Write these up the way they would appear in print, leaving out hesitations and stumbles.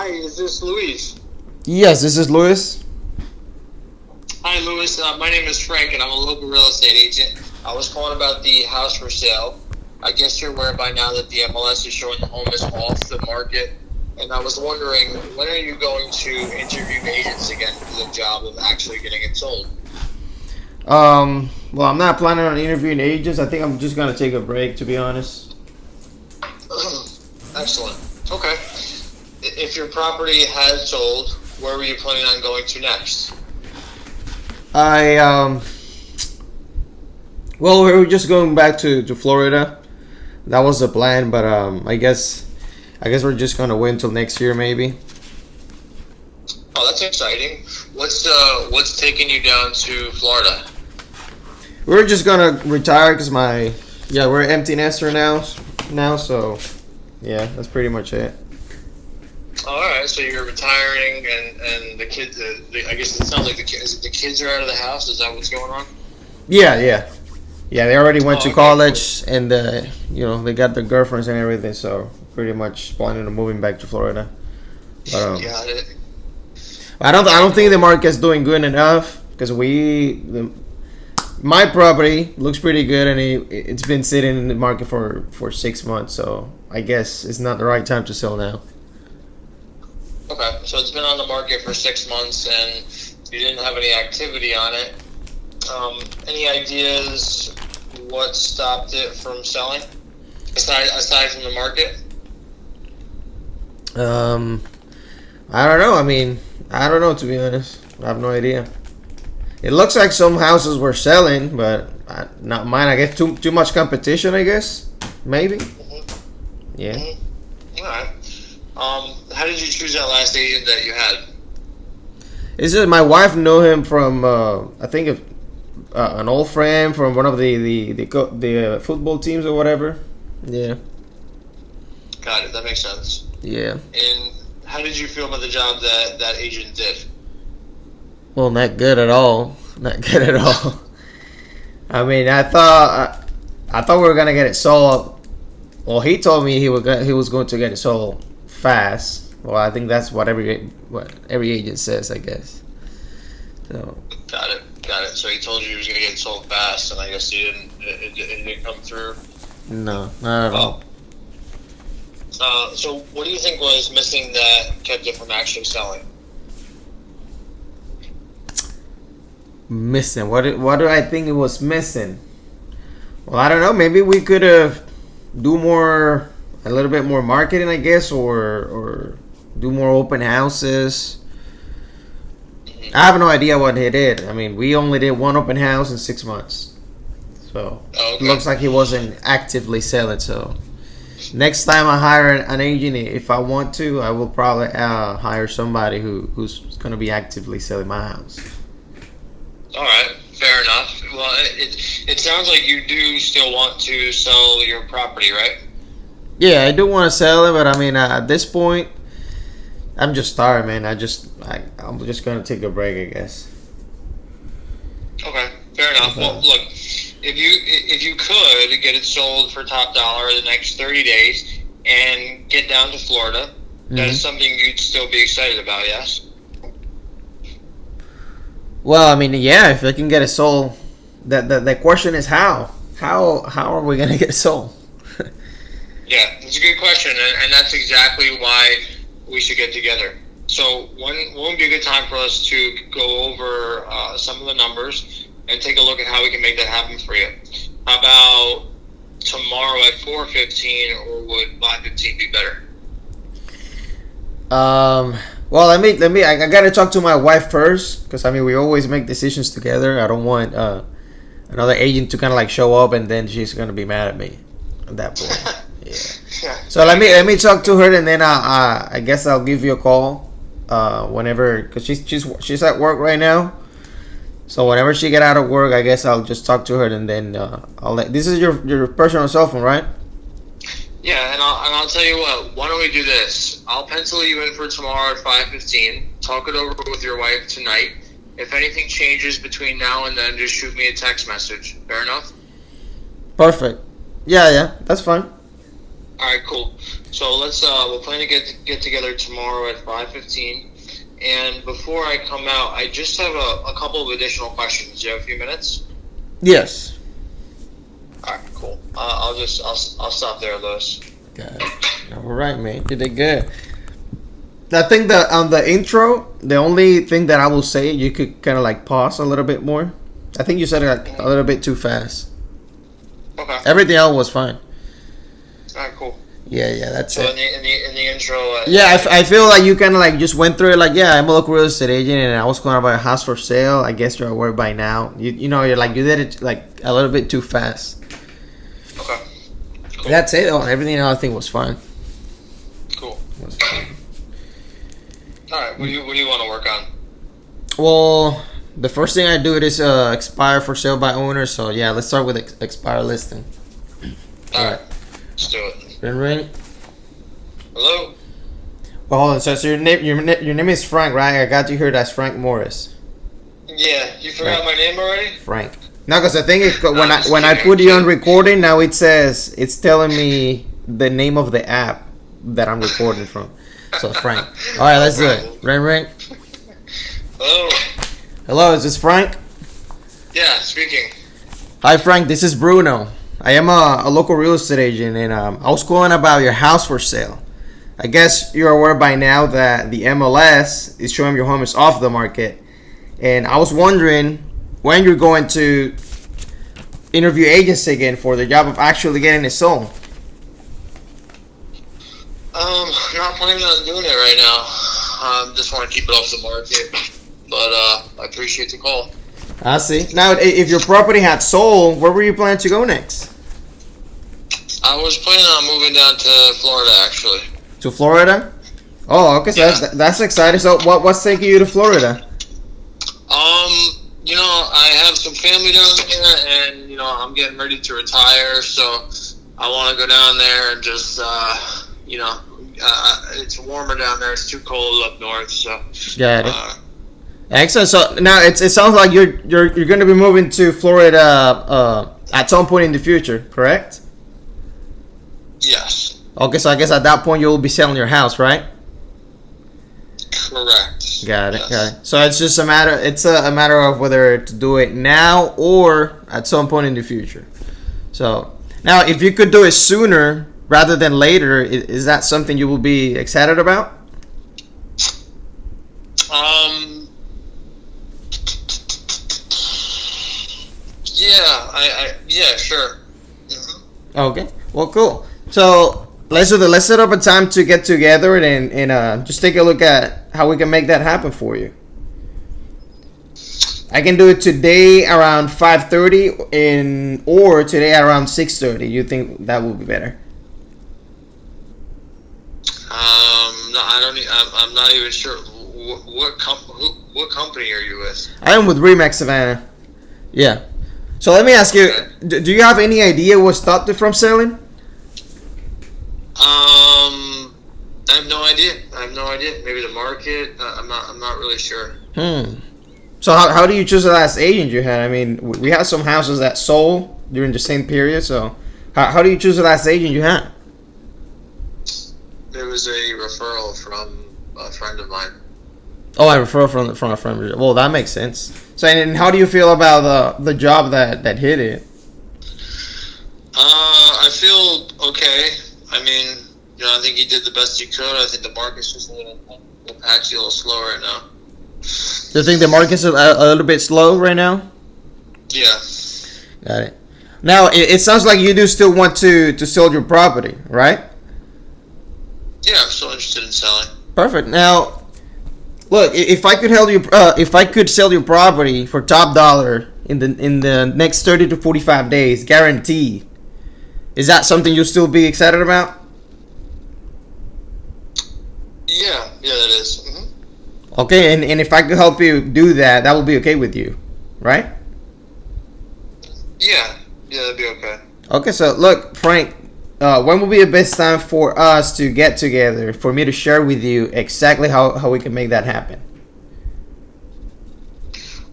Hi, is this Luis? Yes, this is Luis. Hi, Luis. My name is Frank, and I'm a local real estate agent. I was calling about the house for sale. I guess you're aware by now that the MLS is showing the home is off the market. And I was wondering, when are you going to interview agents again for the job of actually getting it sold? Well, I'm not planning on interviewing agents. I think I'm just gonna take a break, to be honest. Excellent. Okay. If your property has sold, where were you planning on going to next? Well, we were just going back to Florida. That was the plan, but I guess we're just gonna wait until next year, maybe. Oh, that's exciting. What's taking you down to Florida? We're just gonna retire because we're empty nester now, so yeah, that's pretty much it. All right, so you're retiring, and the kids. I guess it sounds like the kids are out of the house. Is that what's going on? Yeah. They already went to college, cool. and they got their girlfriends and everything, so pretty much planning on moving back to Florida. But Got it. I don't think the market's doing good enough because my property looks pretty good, and it's been sitting in the market for 6 months, so I guess it's not the right time to sell now. Okay, so it's been on the market for 6 months, and you didn't have any activity on it. Any ideas what stopped it from selling aside from the market? I don't know. I mean, I don't know, to be honest. I have no idea. It looks like some houses were selling, but not mine. I guess too much competition, I guess. Maybe. Mm-hmm. Yeah. Mm-hmm. All right. How did you choose that last agent that you had? It's just my wife knew him from I think an old friend from one of the football teams or whatever. Yeah. Got it. That makes sense. Yeah. And how did you feel about the job that agent did? Well, not good at all. Not good at all. I mean, I thought we were gonna get it sold. Well, he told me he was going to get it sold fast. Well, I think that's what every agent says, I guess. So. Got it. So he told you he was going to get it sold fast, and I guess it didn't come through. No, not at all. So what do you think was missing that kept it from actually selling? Missing? What do I think it was missing? Well, I don't know. Maybe we could have a little bit more marketing, I guess, or do more open houses. Mm-hmm. I have no idea what he did. I mean, we only did one open house in 6 months, so It looks like he wasn't actively selling. So next time I hire an agent, if I want to, I will probably hire somebody who's going to be actively selling my house. All right, fair enough. Well, it sounds like you do still want to sell your property, right? Yeah, I do want to sell it, but I mean, at this point, I'm just tired, man. I'm just going to take a break, I guess. Okay, fair enough. Okay. Well, look, if you could get it sold for top dollar in the next 30 days and get down to Florida, that is something you'd still be excited about, yes? Well, I mean, yeah, if I can get it sold, the question is how are we gonna get it sold? Yeah, it's a good question, and that's exactly why we should get together. So when would be a good time for us to go over some of the numbers and take a look at how we can make that happen for you? How about tomorrow at 4:15, or would 5:15 be better? Well, let me. I gotta talk to my wife first, because I mean we always make decisions together. I don't want another agent to kind of like show up and then she's gonna be mad at me at that point. Yeah. So let me talk to her, and then I guess I'll give you a call whenever, because she's at work right now. So whenever she get out of work, I guess I'll just talk to her, and then I'll let. This is your personal cell phone, right? Yeah, and I'll tell you what. Why don't we do this? I'll pencil you in for tomorrow at 5:15. Talk it over with your wife tonight. If anything changes between now and then, just shoot me a text message. Fair enough? Perfect. Yeah, that's fine. All right, cool. So we'll plan to get together tomorrow at 5:15. And before I come out, I just have a couple of additional questions. Do you have a few minutes? Yes. All right, cool. I'll stop there, Lewis. Got it. All right, man. You did good. I think that on the intro, the only thing that I will say, you could kind of like pause a little bit more. I think you said it like a little bit too fast. Okay. Everything else was fine. All right, cool. Yeah, that's so it. In the intro. I feel like you kind of like just went through it. Like, yeah, I'm a local real estate agent, and I was going about a house for sale. I guess you're aware by now. You know, you're like you did it like a little bit too fast. Okay. Cool. That's it. Oh, everything else I think was fine. Cool. All right. What do you want to work on? Well, the first thing I do is expire for sale by owner. So yeah, let's start with expire listing. All right. Let's do it. Ring. Hello. Well, hold on. So your name is Frank, right? I got you here. That's Frank Morris. Yeah, you forgot my name already? Frank. No, because the thing is, when I put you on recording, now it says it's telling me the name of the app that I'm recording from. So Frank. All right, let's do it. Ring. Hello. Hello, is this Frank? Yeah, speaking. Hi, Frank. This is Bruno. I am a local real estate agent, and I was calling about your house for sale. I guess you're aware by now that the MLS is showing your home is off the market, and I was wondering when you're going to interview agents again for the job of actually getting it sold. Not planning on doing it right now. Just want to keep it off the market, but I appreciate the call. I see. Now, if your property had sold, where were you planning to go next? I was planning on moving down to Florida, actually. To Florida? Oh, okay. So Yeah. that's exciting. So, what's taking you to Florida? You know, I have some family down there, and I'm getting ready to retire, so I want to go down there and just, it's warmer down there. It's too cold up north, so. Got it. Excellent. So now it sounds like you're going to be moving to Florida at some point in the future, correct? Yes. Okay, so I guess at that point you'll be selling your house, right? Correct. Got it. Yes. Got it. So it's just a matter. It's a matter of whether to do it now or at some point in the future. So now, if you could do it sooner rather than later, is that something you will be excited about? Yeah. Yeah. Sure. Mm-hmm. Okay. Well, cool. So let's set up a time to get together and just take a look at how we can make that happen for you. I can do it today around 5:30 or today around 6:30. You think that would be better? No, I don't. I'm not even sure. What company are you with? I am with Remax Savannah. Yeah. So let me ask you: Okay. do you have any idea what stopped it from selling? I have no idea. Maybe the market. I'm not really sure. So how do you choose the last agent you had? I mean, we had some houses that sold during the same period. So how do you choose the last agent you had? There was a referral from a friend of mine. Oh, I refer from a friend. Well, that makes sense. So, and how do you feel about the job that hit it? I feel okay. I mean, I think he did the best he could. I think the market's just a little patchy, a little slow right now. Do you think the market's a little bit slow right now? Yeah. Got it. Now, it sounds like you do still want to sell your property, right? Yeah, I'm still interested in selling. Perfect. Now, look, if I could help you, if I could sell your property for top dollar in the next 30 to 45 days, guaranteed, is that something you'll still be excited about? Yeah, that is. Mm-hmm. Okay, and if I could help you do that, that would be okay with you, right? Yeah, that'd be okay. Okay, so look, Frank, when will be the best time for us to get together, for me to share with you exactly how we can make that happen?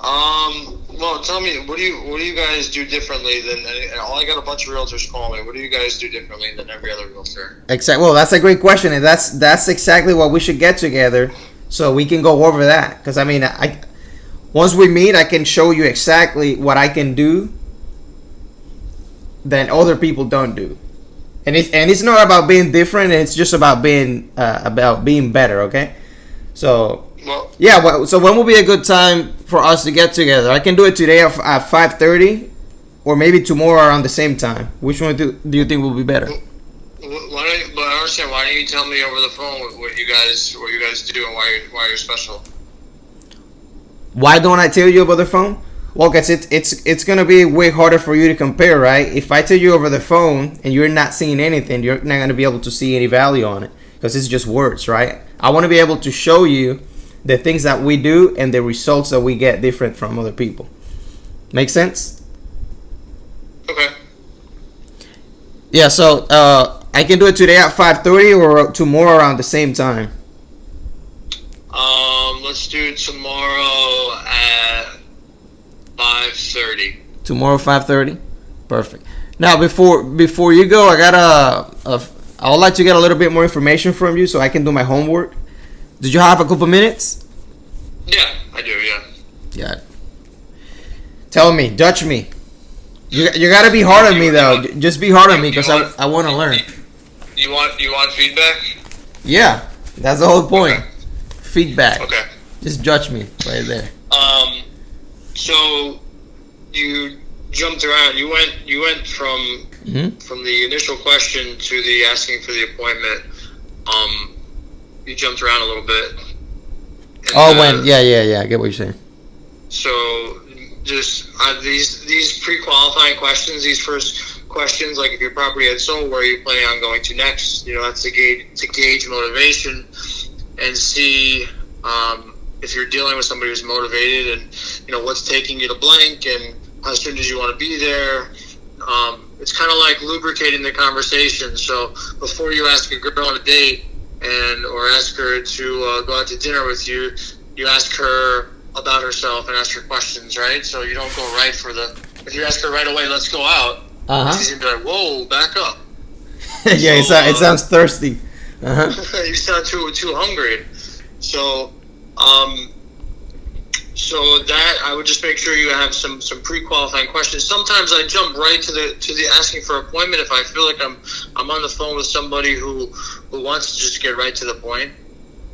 Well, tell me, what do you guys do differently than? I got a bunch of realtors calling me. What do you guys do differently than every other realtor? Exactly. Well, that's a great question, and that's exactly what we should get together, so we can go over that. Because I mean, once we meet, I can show you exactly what I can do that other people don't do, and it's not about being different. It's just about being better. Okay, so. Well, yeah. Well, so when will be a good time for us to get together? I can do it today at 5:30, or maybe tomorrow around the same time. Which one do you think will be better? But I understand. Why don't you tell me over the phone what you guys do and why you're special? Why don't I tell you over the phone? Well, because it's gonna be way harder for you to compare, right? If I tell you over the phone and you're not seeing anything, you're not gonna be able to see any value on it because it's just words, right? I want to be able to show you the things that we do and the results that we get different from other people. Make sense? Okay. Yeah, so I can do it today at 5:30 or tomorrow around the same time. Let's do it tomorrow at 5:30. Tomorrow 5:30? Perfect. Now before you go, I would like to get a little bit more information from you so I can do my homework. Did you have a couple minutes? Yeah, I do, yeah. Yeah. Tell me, judge me. You gotta be hard on me though. Just be hard on me because I want to learn. You want feedback? Yeah, that's the whole point. Okay. Feedback. Okay. Just judge me right there. So you jumped around. You went from the initial question to the asking for the appointment. You jumped around a little bit. And, yeah, I get what you're saying. So just these pre-qualifying questions, these first questions, like if your property had sold, where are you planning on going to next? That's to gauge motivation and see if you're dealing with somebody who's motivated and what's taking you to blank and how soon did you want to be there. It's kind of like lubricating the conversation. So before you ask a girl on a date or ask her to go out to dinner with you, you ask her about herself and ask her questions, right? So you don't go right for if you ask her right away, let's go out, she's going to be like, whoa, back up. Yeah, it sounds thirsty. You sound too hungry. So that I would just make sure you have some pre-qualifying questions. Sometimes I jump right to the asking for appointment if I feel like I'm on the phone with somebody who wants to just get right to the point.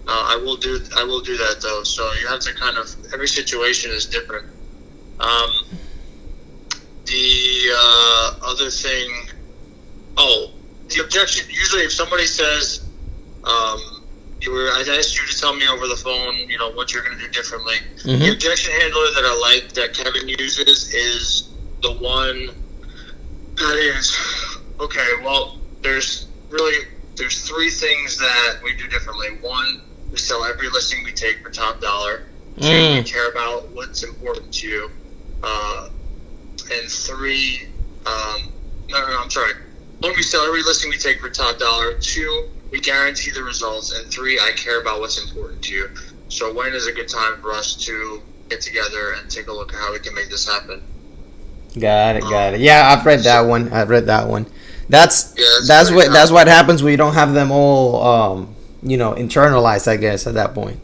I will do that though. So you have to every situation is different. The other thing, the objection. Usually, if somebody says, I asked you to tell me over the phone, what you're going to do differently. Mm-hmm. The objection handler that I like that Kevin uses is the one that is, okay, well, there's three things that we do differently. One, we sell every listing we take for top dollar. Two, we care about what's important to you. And three, I'm sorry. One, we sell every listing we take for top dollar. Two, we guarantee the results. And three, I care about what's important to you. So when is a good time for us to get together and take a look at how we can make this happen? Got it. Yeah, I've read that one. That's what happens when you don't have them all, internalized, I guess, at that point.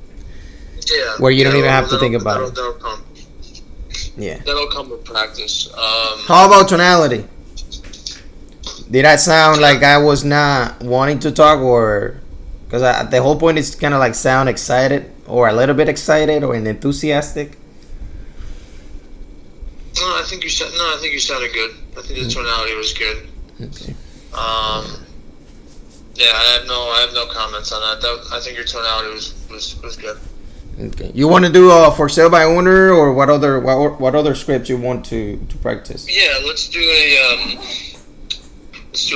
Yeah. Where you don't even have to think about it. That'll come. Yeah. That'll come with practice. How about tonality? Did I sound like I was not wanting to talk, or because the whole point is kind of like sound excited or a little bit excited or enthusiastic? No, I think you sounded good. I think the tonality was good. Okay. Yeah, I have no comments on that. I think your tonality was good. Okay. You want to do for sale by owner, or what other scripts you want to practice? Yeah, let's do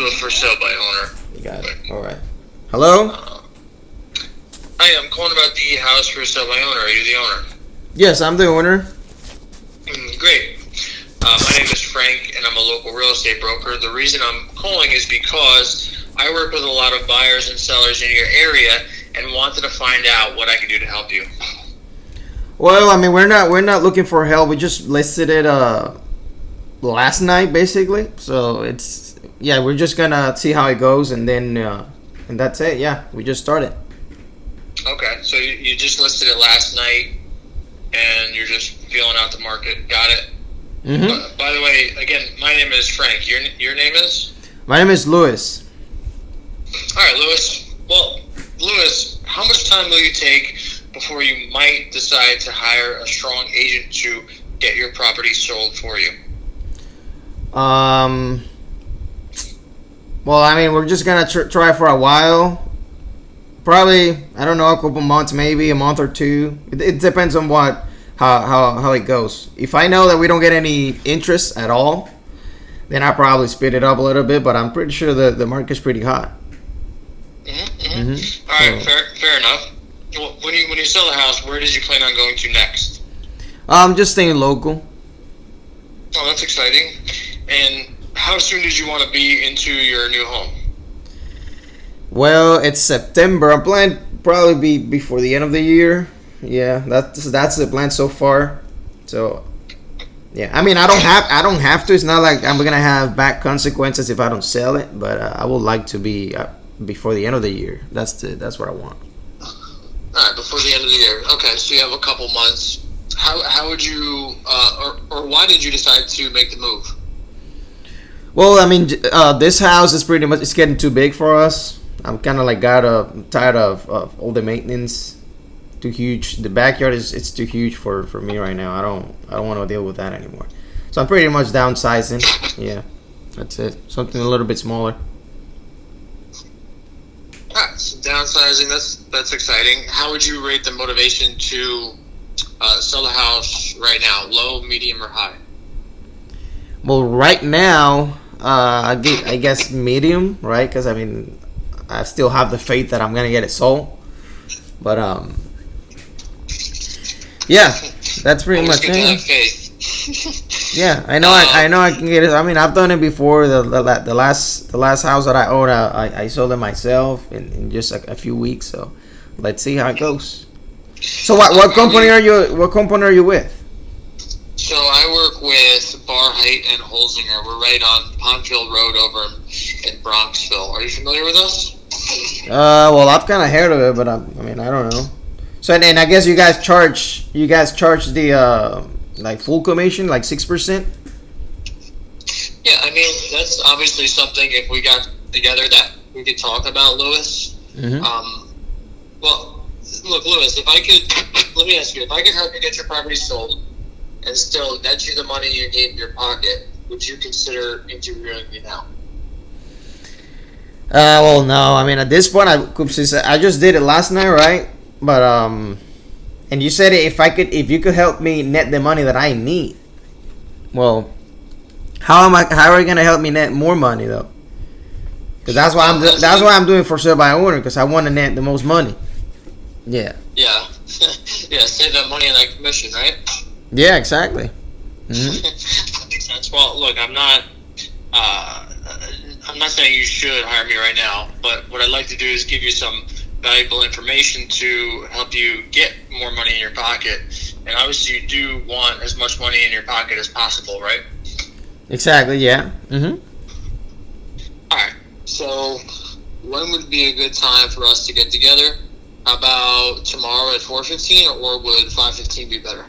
a for sale by owner. You got it. All right. Hello. Hi, I'm calling about the house for sale by owner. Are you the owner? Yes, I'm the owner. Great. My name is Frank, and I'm a local real estate broker. The reason I'm calling is because I work with a lot of buyers and sellers in your area and wanted to find out what I can do to help you. Well, I mean, we're not looking for help. We just listed it last night, basically. So we're just gonna see how it goes, and then and that's it. Yeah, we just started. Okay, so you just listed it last night, and you're just feeling out the market. Got it. Mm-hmm. By the way, again, my name is Frank. Your name is? My name is Louis. All right, Louis. Well, Louis, how much time will you take before you might decide to hire a strong agent to get your property sold for you? Well, I mean, we're just gonna try for a while. Probably, I don't know, a couple months, maybe a month or two. It depends on how it goes. If I know that we don't get any interest at all, then I probably speed it up a little bit. But I'm pretty sure the market's pretty hot. Mm-hmm. All right, fair enough. Well, when you sell the house, where did you plan on going to next? Just staying local. Oh, that's exciting. And how soon did you want to be into your new home? Well, it's September. I'm planning probably be before the end of the year. Yeah, that's the plan so far. So, yeah, I mean, I don't have to. It's not like I'm gonna have bad consequences if I don't sell it. But I would like to be before the end of the year. That's what I want. All right, before the end of the year. Okay, so you have a couple months. How would you or why did you decide to make the move? Well, I mean, this house is pretty much, it's getting too big for us. I'm kind of like tired of all the maintenance. Too huge. The backyard it's too huge for me right now. I don't want to deal with that anymore. So I'm pretty much downsizing. Yeah, that's it. Something a little bit smaller. Alright, so downsizing, that's exciting. How would you rate the motivation to sell the house right now? Low, medium, or high? Well, right now, I guess medium, right? Because I mean, I still have the faith that I'm gonna get it sold. But yeah, that's pretty much it. Yeah, I know. I can get it. I mean, I've done it before. The last house that I owned, I sold it myself in just a few weeks. So let's see how it goes. So what company are you? What company are you with? So I work with Barheight and Holzinger. We're right on Pondfield Road over in Bronxville. Are you familiar with us? Well, I've kind of heard of it, but I mean, I don't know. So and I guess you guys charge the like full commission, like 6%. Yeah, I mean that's obviously something if we got together that we could talk about, Louis. Mm-hmm. Well, look, Louis, let me ask you, if I could help you get your property sold and still net you the money you need in your pocket, would you consider interviewing me now? Well, no. I mean, at this point, I just did it last night, right? But and you said if you could help me net the money that I need. Well, how are you gonna help me net more money though? Because that's why I'm doing for sale by owner, because I want to net the most money. Yeah. Yeah. Yeah. Save that money on that commission, right? Yeah. Exactly. Mm-hmm. That makes sense. Well, look, I'm not saying you should hire me right now, but what I'd like to do is give you some valuable information to help you get more money in your pocket. And obviously, you do want as much money in your pocket as possible, right? Exactly. Yeah. Mm-hmm. All right. So, when would be a good time for us to get together? How about tomorrow at 4:15, or would 5:15 be better?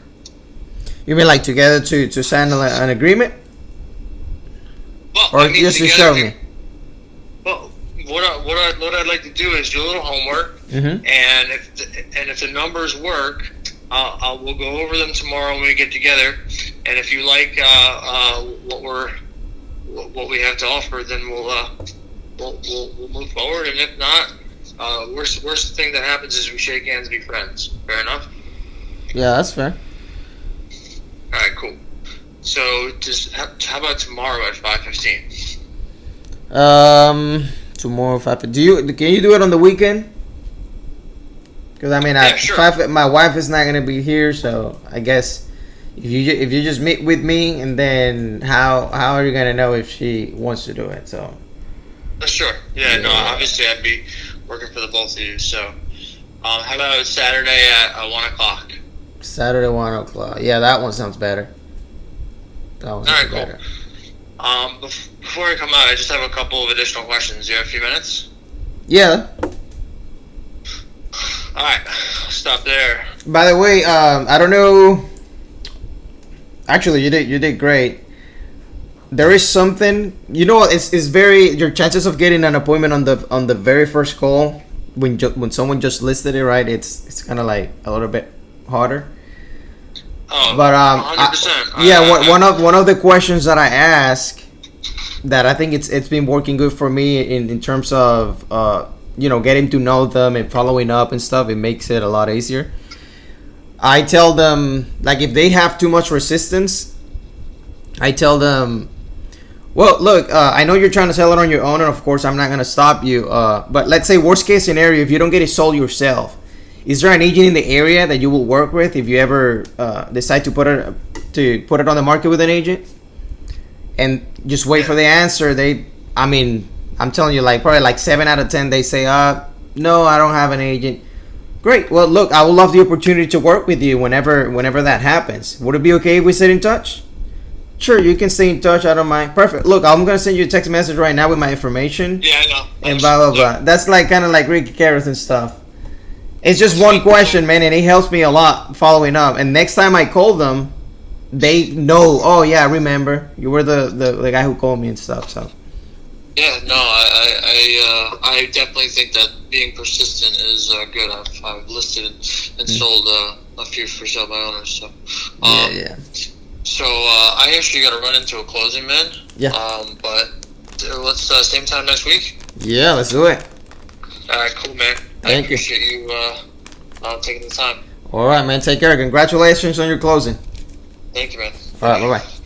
You mean like together to sign an agreement? Well, or just to show me? Well, what I'd like to do is do a little homework, mm-hmm. and if the numbers work, we'll go over them tomorrow when we get together. And if you like what we have to offer, then we'll move forward. And if not, worst thing that happens is we shake hands and be friends. Fair enough? Yeah, that's fair. All right, cool. So, how about tomorrow at 5:15? Tomorrow 5. Can you do it on the weekend? Because I mean, sure. My wife is not gonna be here, so I guess if you just meet with me, and then how are you gonna know if she wants to do it? So. Sure. Yeah. No. Obviously, I'd be working for the both of you. So, how about Saturday at 1:00? Saturday 1 o'clock. Yeah, that one sounds better. That one sounds All right, better. cool. Before I come out, I just have a couple of additional questions. You have a few minutes? Yeah. All right, I'll stop there. By the way, I don't know. Actually, you did great. There is something, it's very, your chances of getting an appointment on the very first call when someone just listed it, right? It's kind of like a little bit harder. Oh, But 100%. One of the questions that I ask that I think it's been working good for me in terms of getting to know them and following up and stuff. It makes it a lot easier. I tell them, like, if they have too much resistance, I tell them, well, look, I know you're trying to sell it on your own, and of course I'm not going to stop you. But let's say worst case scenario, if you don't get it sold yourself, is there an agent in the area that you will work with if you ever decide to put it on the market with an agent? And just wait for the answer. I'm telling you, like, probably like 7 out of 10, they say, no, I don't have an agent. Great. Well, look, I would love the opportunity to work with you whenever that happens. Would it be okay if we stay in touch? Sure, you can stay in touch. I don't mind. Perfect. Look, I'm going to send you a text message right now with my information. Yeah, I know. And blah, blah, blah. That's like kind of like Ricky Carroll and stuff. It's just one question, man, and it helps me a lot following up. And next time I call them, they know, oh, yeah, I remember. You were the guy who called me and stuff, so. Yeah, no, I definitely think that being persistent is good. I've listed and sold a few for sale by owners. So, yeah. So I actually got to run into a closing, man. Yeah. But let's same time next week. Yeah, let's do it. All right, cool, man. Thank you. I appreciate you taking the time. All right, man. Take care. Congratulations on your closing. Thank you, man. All right, bye-bye.